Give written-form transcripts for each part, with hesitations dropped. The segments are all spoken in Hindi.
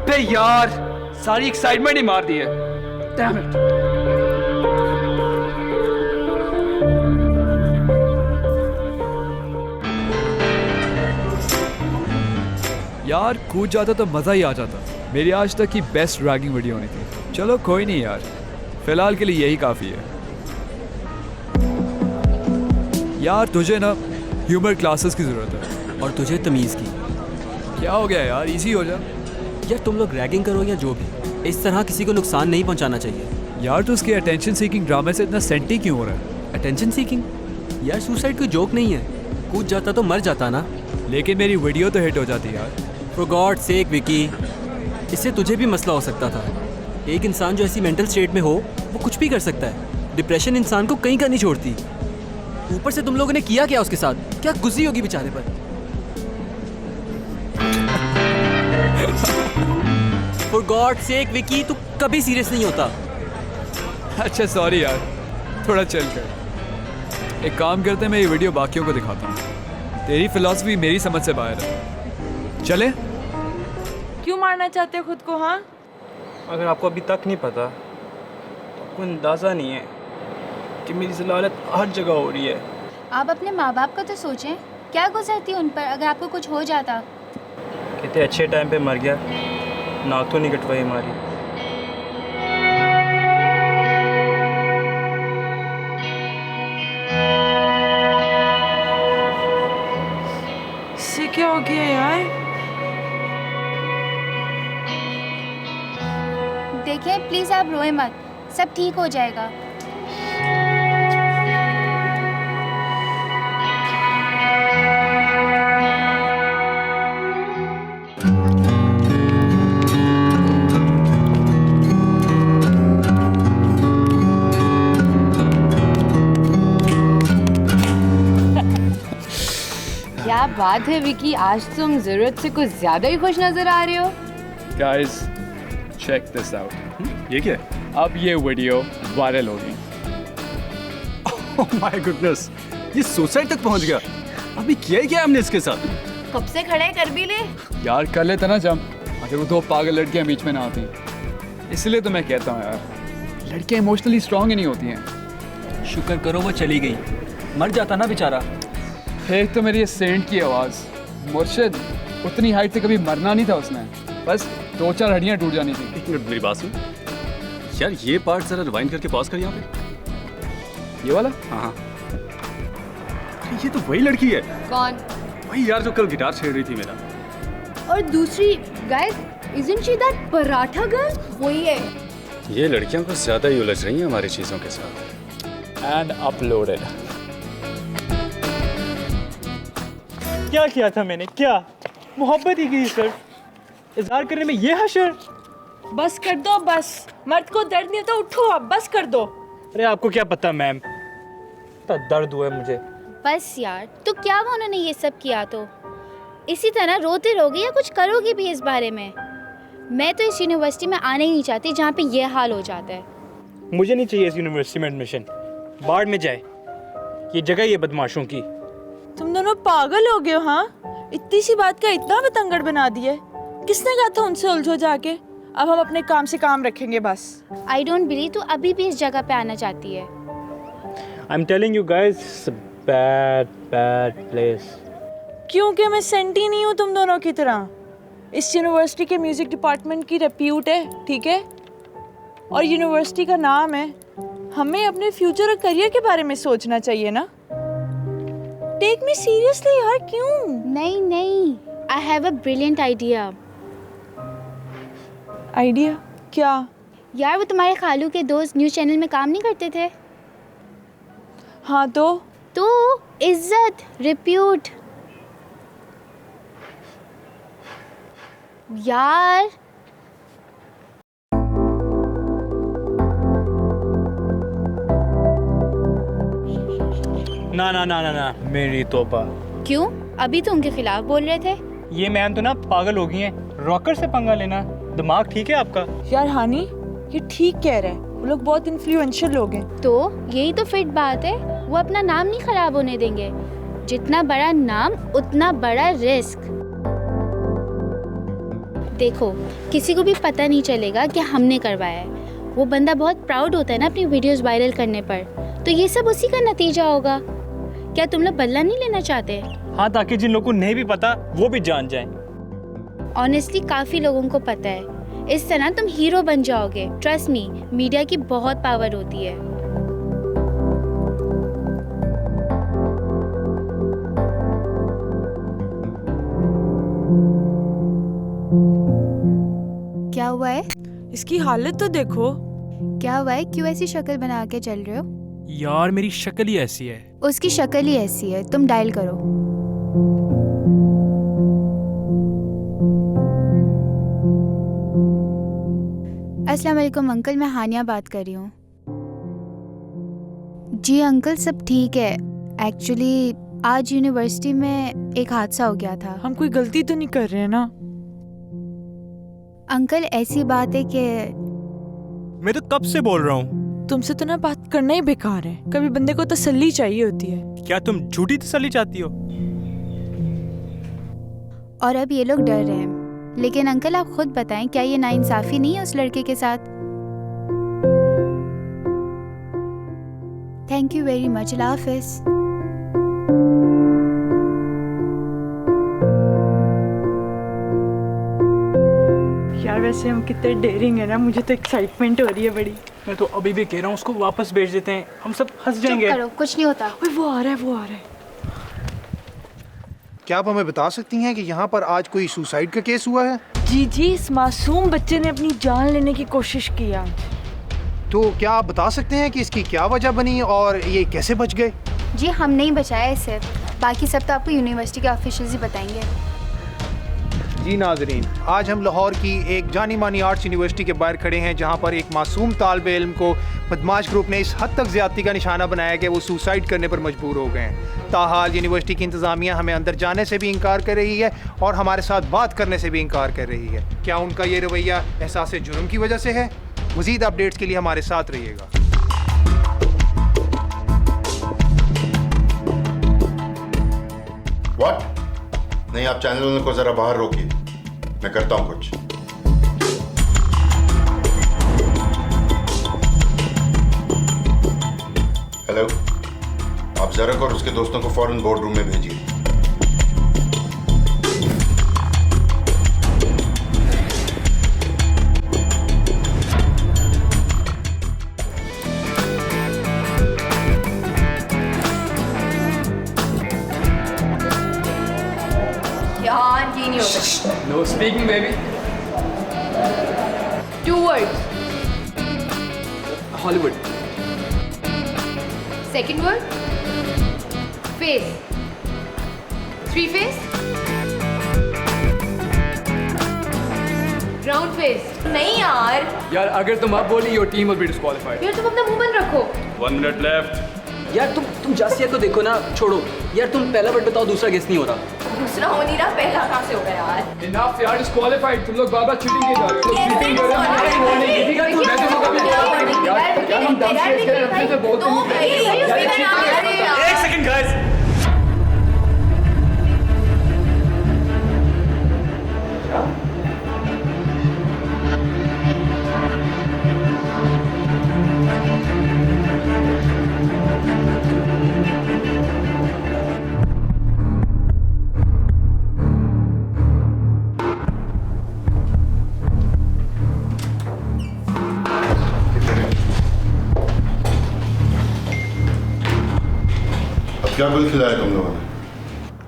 अबे यार, सारी एक्साइटमेंट ही मार दी है। Damn it. यार कूद जाता तो मज़ा ही आ जाता। मेरी आज तक की बेस्ट रैगिंग वीडियो होनी थी। चलो कोई नहीं यार, फिलहाल के लिए यही काफ़ी है। यार तुझे ना ह्यूमर क्लासेस की ज़रूरत है। और तुझे तमीज़ की। क्या हो गया यार, इजी हो जा। यार तुम लोग रैगिंग करो या जो भी, इस तरह किसी को नुकसान नहीं पहुंचाना चाहिए। यार तो उसके अटेंशन सीकिंग ड्रामे से इतना सेंटी क्यों हो रहा है? Attention seeking? यार सुसाइड कोई जोक नहीं है। कूद जाता तो मर जाता ना। लेकिन मेरी वीडियो तो हिट हो जाती यार। फॉर गॉड सेक विकी, इससे तुझे भी मसला हो सकता था। एक इंसान जो ऐसी मेंटल स्टेट में हो वो कुछ भी कर सकता है। डिप्रेशन इंसान को कहीं का नहीं छोड़ती। ऊपर से तुम लोगों ने किया क्या उसके साथ? क्या गुजरी होगी बेचारे पर। फॉर गॉड सेक विकी, तू कभी सीरियस नहीं होता। अच्छा सॉरी यार, थोड़ा चल कर। एक काम करते हैं, मैं ये वीडियो बाकियों को दिखाता हूँ। तेरी फिलॉसफी मेरी समझ से बाहर है। चले? क्यों मारना चाहते हो खुद को? हाँ, अगर आपको अभी तक नहीं पता तो आपको अंदाज़ा नहीं है कि मेरी ज़लालत हर जगह हो रही है। आप अपने माँ बाप का तो सोचें, क्या गुजरती उन पर अगर आपको कुछ हो जाता। कितने अच्छे टाइम पे मर गया, नाक तो नहीं कटवाई हमारी। इससे क्या हो गया यार? देखें प्लीज़, आप रोए मत, सब ठीक हो जाएगा। क्या बात है विकी, आज तुम जरूरत से कुछ ज्यादा ही खुश नजर आ रहे हो। Guys check this out. ये क्या है? अब ये वीडियो वायरल होगी। ओह माय गुडनेस, ये सुसाइड तक पहुंच गया। अभी किया ही क्या हमने इसके साथ? कब से खड़े कर भी ले। यार कर लेता ना जम, अगर वो दो पागल लड़कियां बीच में ना आती। इसलिए तो मैं कहता हूँ यार, लड़कियां इमोशनली स्ट्रांग ही नहीं होती हैं। शुक्र करो वो चली गई, मर जाता ना बेचारा। एक तो मेरी ये सेंट की आवाज़, मुर्शिद उतनी हाइट से कभी मरना नहीं था उसने, बस 2-4 हड्डियाँ टूट जानी थी। एक मिनट मेरी बात सुन यार, ये पार्ट जरा रिवाइंड करके पॉज कर यहाँ पे। ये वाला? हाँ अरे ये तो वही लड़की है। कौन? वही यार जो कल गिटार छेड़ रही थी मेरा। और दूसरी guys, isn't she that paratha girl? वही है। ये लड़कियां कुछ ज्यादा ही उलझ रही हैं हमारी चीजों के साथ। And uploaded. क्या किया था मैंने? क्या मोहब्बत ही की सिर्फ। इजहार करने में ये हशर। बस कर दो बस, मर्द को दर्द नहीं होता, उठो अब, बस कर दो। अरे आपको क्या पता मैम, इतना दर्द हुआ है मुझे। बस यार, तो क्या हुआ उन्होंने ये सब किया तो? इसी तरह रोते रहोगे या कुछ करोगे भी इस बारे में? मैं तो इस यूनिवर्सिटी में आने ही नहीं चाहती जहाँ पे ये हाल हो जाता है। मुझे नहीं चाहिए इस यूनिवर्सिटी में एडमिशन, बाढ़ में जाए ये जगह, ये बदमाशों की। तुम दोनों पागल हो गए हो? हाँ, इतनी सी बात का इतना बतंगड़ बना दिया। किसने कहा था उनसे उलझो जाके? अब हम अपने काम से काम रखेंगे बस। आई डोंट बिलीव तू अभी भी इस जगह पे आना चाहती है। I am telling you guys, it's a bad bad place. क्योंकि मैं सेंटी नहीं हूँ तुम दोनों की तरह। इस यूनिवर्सिटी के म्यूजिक डिपार्टमेंट की रेप्यूट है, ठीक है? और यूनिवर्सिटी का नाम है। हमें अपने फ्यूचर और करियर के बारे में सोचना चाहिए ना। टेक मी सीरियसली यार, क्यों? नहीं नहीं, I have a brilliant idea. Idea? क्या? यार वो तुम्हारे खालू के दोस्त न्यूज़ चैनल में काम नहीं करते थे? हाँ तो इज्जत, रिप्यूट। यार ना ना ना ना ना, मेरी तौबा। क्यों? अभी तो उनके खिलाफ बोल रहे थे। ये मैम तो ना पागल हो गई हैं। रॉकर से पंगा लेना, दिमाग ठीक है आपका? यार हानी, ये ठीक कह रहे हैं, वो लोग बहुत इन्फ्लुएंशियल लोग हैं। तो यही तो फिट बात है, वो अपना नाम नहीं खराब होने देंगे। जितना बड़ा नाम उतना बड़ा रिस्क। देखो, किसी को भी पता नहीं चलेगा कि हमने करवाया है। वो बंदा बहुत प्राउड होता है ना अपनी वीडियोस वायरल करने पर, तो ये सब उसी का नतीजा होगा। क्या तुम लोग बदला नहीं लेना चाहते? हाँ, ताकि जिन लोगों को नहीं भी पता वो भी जान जाएं। ऑनेस्टली काफ़ी लोगों को पता है। इस तरह तुम हीरो बन जाओगे। ट्रस्ट मी, मीडिया की बहुत पावर होती है। क्या हुआ है? इसकी हालत तो देखो। क्या हुआ है? क्यों ऐसी शक्ल बना के चल रहे हो? यार मेरी शक्ल ही ऐसी है। उसकी शक्ल ही ऐसी है। तुम डायल करो। अस्सलाम वालेकुम अंकल, मैं हानिया बात कर रही हूँ। जी अंकल, सब ठीक है। एक्चुअली आज यूनिवर्सिटी में एक हादसा हो गया था। हम कोई गलती तो नहीं कर रहे हैं ना? अंकल ऐसी बात है कि मैं तो कब से बोल रहा हूँ। तुमसे तो ना बात करना ही बेकार है। कभी बंदे को तसल्ली चाहिए होती है। क्या तुम झूठी तसल्ली चाहती हो? और अब ये लोग डर रहे हैं। लेकिन अंकल आप खुद बताएं, क्या ये नाइंसाफी नहीं है उस लड़के के साथ? Thank you very much. अल्लाह हाफिज़। यार वैसे हम कितने डेयरिंग है ना, मुझे तो एक्साइटमेंट हो रही है बड़ी। मैं तो अभी भी कह रहा हूँ उसको वापस भेज देते हैं, हम सब हंस जाएंगे। चुप करो, कुछ नहीं होता। ओए वो आ रहा है, वो आ रहा है। क्या आप हमें बता सकती हैं कि यहाँ पर आज कोई सुसाइड का केस हुआ है? जी जी, इस मासूम बच्चे ने अपनी जान लेने की कोशिश की आज। तो क्या आप बता सकते हैं कि इसकी क्या वजह बनी और ये कैसे बच गए? जी हम नहीं बचाया इसे, बाकी सब तो आपको यूनिवर्सिटी के ऑफिशियल्स ही बताएंगे। जी नाजरीन, आज हम लाहौर की एक जानी मानी आर्ट्स यूनिवर्सिटी के बाहर खड़े हैं, जहाँ पर एक मासूम तालिब इल्म को बदमाश ग्रुप ने इस हद तक ज़्यादती का निशाना बनाया कि वो सुसाइड करने पर मजबूर हो गए हैं। ताहाल यूनिवर्सिटी की इंतज़ामिया हमें अंदर जाने से भी इनकार कर रही है और हमारे साथ बात करने से भी इनकार कर रही है। क्या उनका ये रवैया एहसास जुर्म की वजह से है? मज़ीद अपडेट्स के लिए हमारे साथ रहिएगा। व्हाट? नहीं, आप चैनल को जरा बाहर रोकिए, मैं करता हूं कुछ। हेलो, आप जरक और उसके दोस्तों को फौरन बोर्ड रूम में भेजिए। यार ये नहीं होगा। No speaking baby. 2 words. Hollywood. Second word. Face. 3 face. Round face. नहीं यार। यार अगर तुम अब बोली your team will be disqualified. यार तुम अपना मुंह बंद रखो। 1 minute left. यार तुम जासिया को देखो ना, छोड़ो। यार तुम पहला वर्ड बताओ, दूसरा गेस नहीं हो रहा। दूसरा हो नहीं रहा, पहला कहाँ से होगा यार? इनफ यार, डिस्क्वालीफाइड। तुम लोग बार-बार चीटिंग किए जा रहे हो। Yes, चीटिंग कर रहे हो। मैं तो कभी यार हम डांस के रखते थे बहुत। एक सेकंड गाइस। क्या बिल खिलाया तुम लोगों ने?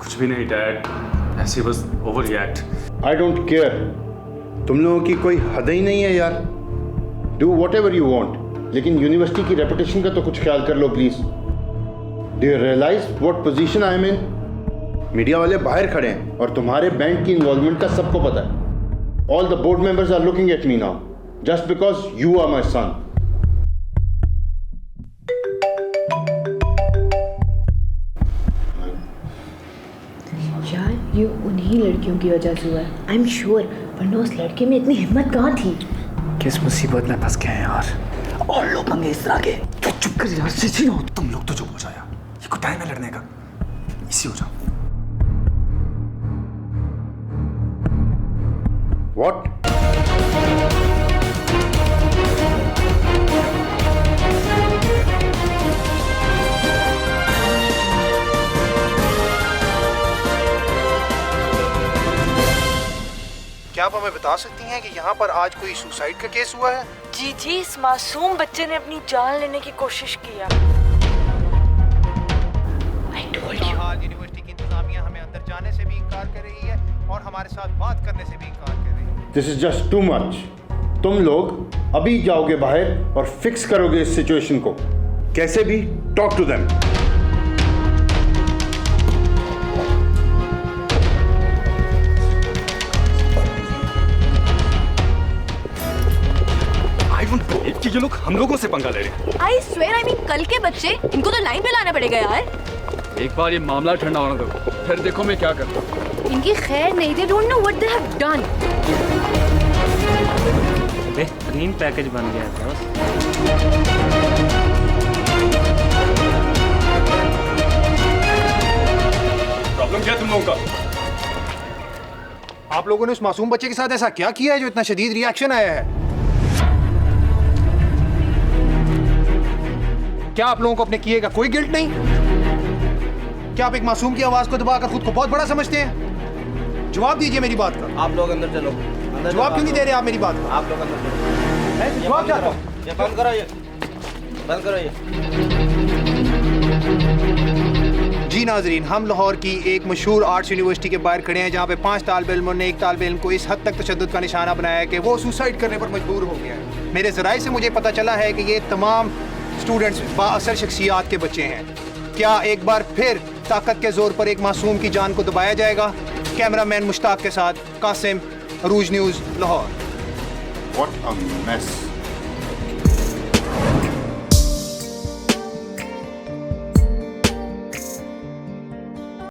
कुछ भी नहीं डैड, ऐसे बस overreact. I don't care. तुम लोगों की कोई हद ही नहीं है यार। Do whatever you want, लेकिन यूनिवर्सिटी की रेपुटेशन का तो कुछ ख्याल कर लो please. Do you realise what position I am in? Media वाले बाहर खड़े हैं और तुम्हारे बैंक की इन्वॉल्वमेंट का सबको पता है। All the board members are looking at me now just because you are my son. यार ये उन्हीं लड़कियों की वजह से हुआ है। आई एम श्योर, वरना उस लड़के में इतनी हिम्मत कहाँ थी। किस मुसीबत में फंस गए हैं यार। और लोग मंगे इस तरह के। चुप कर यार, सीधी हो। तुम लोग तो चुप हो जाओ यार, ये कोई टाइम है लड़ने का। इसी हो जाओ। What? क्या आप हमें बता सकती हैं कि यहाँ पर आज कोई सुसाइड का केस हुआ है? जी जी, इस मासूम बच्चे ने अपनी जान लेने की कोशिश किया। हाल यूनिवर्सिटी की इंतजामिया हमें अंदर जाने से भी इनकार कर रही है और हमारे साथ बात करने से भी इनकार कर रही है। This is just too much. तुम लोग अभी जाओगे बाहर और फिक्स करोगे इस सिचुएशन को कैसे भी। Talk to them. कि ये लोग हम लोगों से पंगा ले रहे हैं। आई स्वेयर, आई मीन कल के बच्चे, इनको तो लाइन पे लाना पड़ेगा यार। एक बार ये मामला ठंडा होने दो, फिर देखो मैं क्या करता हूँ। इनकी खैर नहीं, they don't know what they have done. बेहतरीन पैकेज बन गया था बस। प्रॉब्लम क्या है तुम लोगों का? आप लोगों ने उस मासूम बच्चे के साथ ऐसा क्या किया है जो इतना शदीद रिएक्शन आया है? क्या आप लोगों को अपने किए का कोई गिल्ट नहीं? क्या आप एक मासूम की आवाज को दबाकर खुद को बहुत बड़ा समझते हैं? जवाब दीजिए मेरी बात का। आप लोग अंदर चलो। जवाब क्यों नहीं दे रहे आप मेरी बात का? आप लोग अंदर चलो। मैं जवाब चाहता हूं। ये बंद करो, ये बंद करो ये। जी नाजरीन, हम लाहौर की एक मशहूर आर्ट्स यूनिवर्सिटी के बाहर खड़े हैं जहाँ पे 5 तालिब इल्मों ने एक तालिब इल्म को इस हद तक तशद्दुद का निशाना बनाया कि वो सुसाइड करने पर मजबूर हो गया है। मेरे ज़राए से मुझे पता चला है कि ये तमाम स्टूडेंट्स बाअसर शख्सियात के बच्चे हैं। क्या एक बार फिर ताकत के जोर पर एक मासूम की जान को दबाया जाएगा? कैमरामैन मुश्ताक के साथ Qasim, Arooj news, Lahore. What a mess.